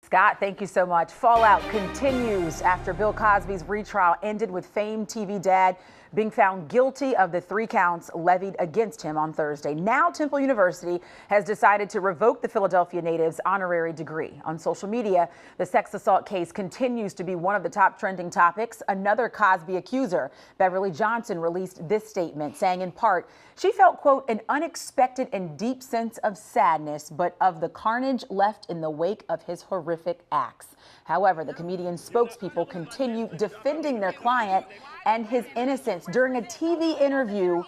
Scott, thank you so much. Fallout continues after Bill Cosby's retrial ended with famed TV dad being found guilty of the 3 counts levied against him on Thursday. Now Temple University has decided to revoke the Philadelphia native's honorary degree. On social media, the sex assault case continues to be one of the top trending topics. Another Cosby accuser, Beverly Johnson, released this statement saying in part, she felt, quote, an unexpected and deep sense of sadness, but of the carnage left in the wake of his horrific acts. However, the comedian's spokespeople continue defending their client and his innocence. During a TV interview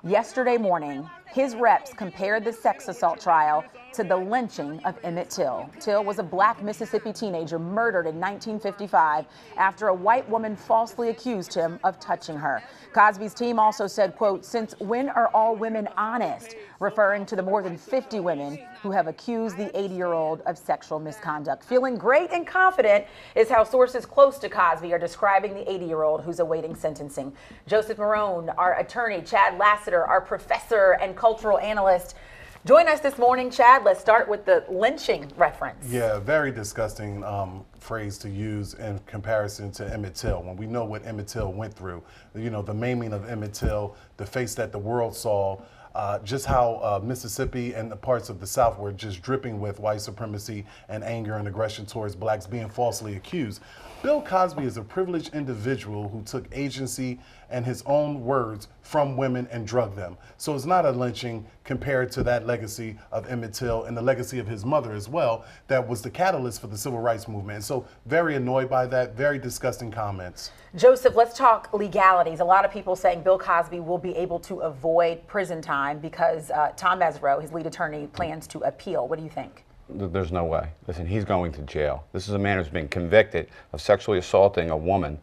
yesterday morning, his reps compared the sex assault trial to the lynching of Emmett Till. Till was a black Mississippi teenager murdered in 1955 after a white woman falsely accused him of touching her. Cosby's team also said, quote, since when are all women honest? Referring to the more than 50 women who have accused the 80-year-old of sexual misconduct. Feeling great and confident is how sources close to Cosby are describing the 80-year-old who's awaiting sentencing. Joseph Marone, our attorney, Chad Lassiter, our professor and cultural analyst, join us this morning. Chad, let's start with the lynching reference. Yeah, very disgusting phrase to use in comparison to Emmett Till. When we know what Emmett Till went through, you know, the maiming of Emmett Till, the face that the world saw, just how Mississippi and the parts of the South were just dripping with white supremacy and anger and aggression towards blacks being falsely accused. Bill Cosby is a privileged individual who took agency and his own words from women and drugged them. So it's not a lynching compared to that legacy of Emmett Till and the legacy of his mother as well, that was the catalyst for the civil rights movement. And so very annoyed by that, very disgusting comments. Joseph, let's talk legalities. A lot of people saying Bill Cosby will be able to avoid prison time because Tom Mesereau, his lead attorney, plans to appeal. What do you think? There's no way. Listen, he's going to jail. This is a man who's been convicted of sexually assaulting a woman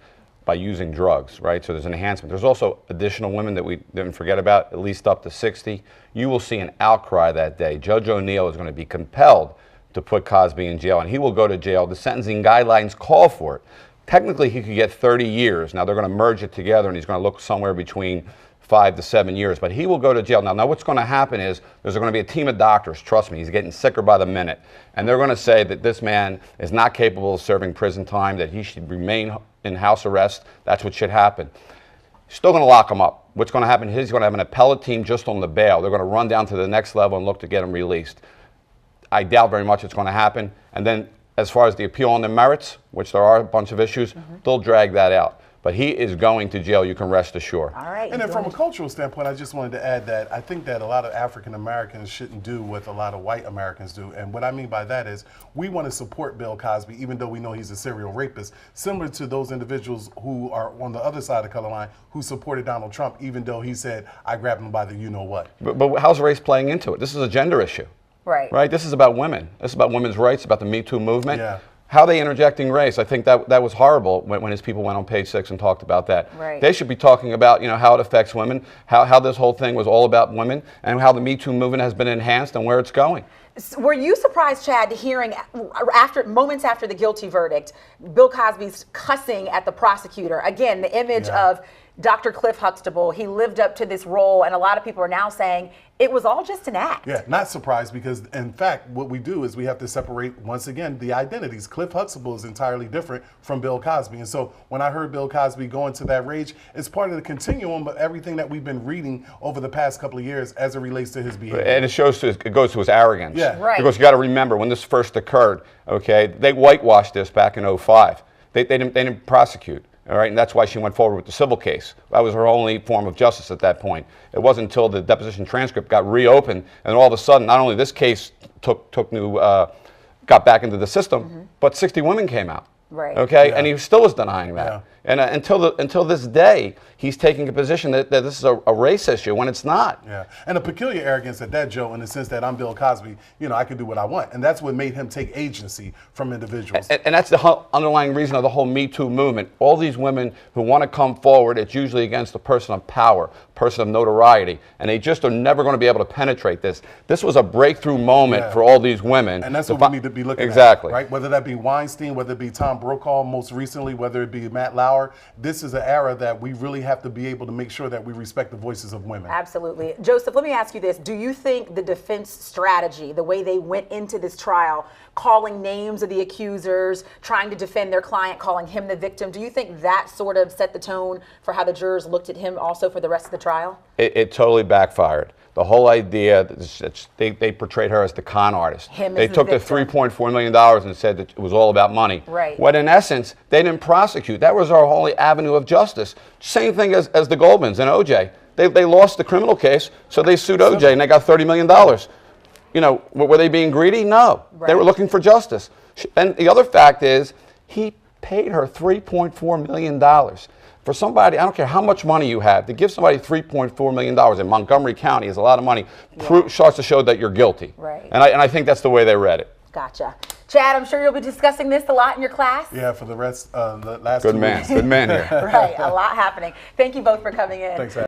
by using drugs, right? So there's an enhancement. There's also additional women that we didn't forget about, at least up to 60. You will see an outcry that day. Judge O'Neill is going to be compelled to put Cosby in jail, and he will go to jail. The sentencing guidelines call for it. Technically, he could get 30 years. Now, they're going to merge it together, and he's going to look somewhere between 5 to 7 years, but he will go to jail. Now what's going to happen is there's going to be a team of doctors, trust me, he's getting sicker by the minute, and they're going to say that this man is not capable of serving prison time, that he should remain in house arrest. That's what should happen. Still going to lock him up. What's going to happen is he's going to have an appellate team just on the bail. They're going to run down to the next level and look to get him released. I doubt very much it's going to happen. And then as far as the appeal on the merits, which there are a bunch of issues, they'll drag that out. But he is going to jail, you can rest assured. All right. And then from a cultural standpoint, I just wanted to add that I think that a lot of African Americans shouldn't do what a lot of white Americans do. And what I mean by that is we want to support Bill Cosby, even though we know he's a serial rapist, similar to those individuals who are on the other side of the color line who supported Donald Trump, even though he said, I grabbed him by the you-know-what. But how's race playing into it? This is a gender issue. Right. This is about women. This is about women's rights, about the Me Too movement. Yeah. How are they interjecting race? I think that was horrible when his people went on Page 6 and talked about that. Right. They should be talking about, you know, how it affects women, how this whole thing was all about women, and how the Me Too movement has been enhanced and where it's going. Were you surprised, Chad, hearing moments after the guilty verdict, Bill Cosby's cussing at the prosecutor? Again, the image of Dr. Cliff Huxtable, he lived up to this role, and a lot of people are now saying it was all just an act. Yeah, not surprised, because in fact, what we do is we have to separate, once again, the identities. Cliff Huxtable is entirely different from Bill Cosby. And so when I heard Bill Cosby go into that rage, it's part of the continuum of everything that we've been reading over the past couple of years as it relates to his behavior. And it goes to his arrogance. Yeah. Right. Because you got to remember, when this first occurred, okay, they whitewashed this back in 2005. They didn't prosecute. All right, and that's why she went forward with the civil case. That was her only form of justice at that point. It wasn't until the deposition transcript got reopened, and all of a sudden, not only this case got back into the system, but 60 women came out. Right. Okay, Yeah. and he still is denying that. Yeah. And until this day, he's taking a position that this is a race issue when it's not. Yeah, and a peculiar arrogance at that, Joe, in the sense that I'm Bill Cosby, you know, I can do what I want. And that's what made him take agency from individuals. And that's the underlying reason of the whole Me Too movement. All these women who want to come forward, it's usually against a person of power, person of notoriety, and they just are never going to be able to penetrate this. This was a breakthrough moment for all these women. And that's what we need to be looking exactly. at, right? Whether that be Weinstein, whether it be Tom Brokaw most recently, whether it be Matt Lauer, power. This is an era that we really have to be able to make sure that we respect the voices of women. Absolutely. Joseph, let me ask you this. Do you think the defense strategy, the way they went into this trial, calling names of the accusers, trying to defend their client, calling him the victim, do you think that sort of set the tone for how the jurors looked at him also for the rest of the trial? It totally backfired. The whole idea, they portrayed her as the con artist. They took the $3.4 million and said that it was all about money. Right. When in essence, they didn't prosecute. That was our only avenue of justice. Same thing as the Goldmans and OJ. They lost the criminal case, so they sued OJ and they got $30 million. You know, were they being greedy? No. Right. They were looking for justice. And the other fact is, he paid her $3.4 million. For somebody, I don't care how much money you have, to give somebody $3.4 million in Montgomery County is a lot of money, starts to show that you're guilty. Right. And I think that's the way they read it. Gotcha. Chad, I'm sure you'll be discussing this a lot in your class. Yeah, for the rest, the last Good 2 man. weeks. Good man here. Right, a lot happening. Thank you both for coming in. Thanks,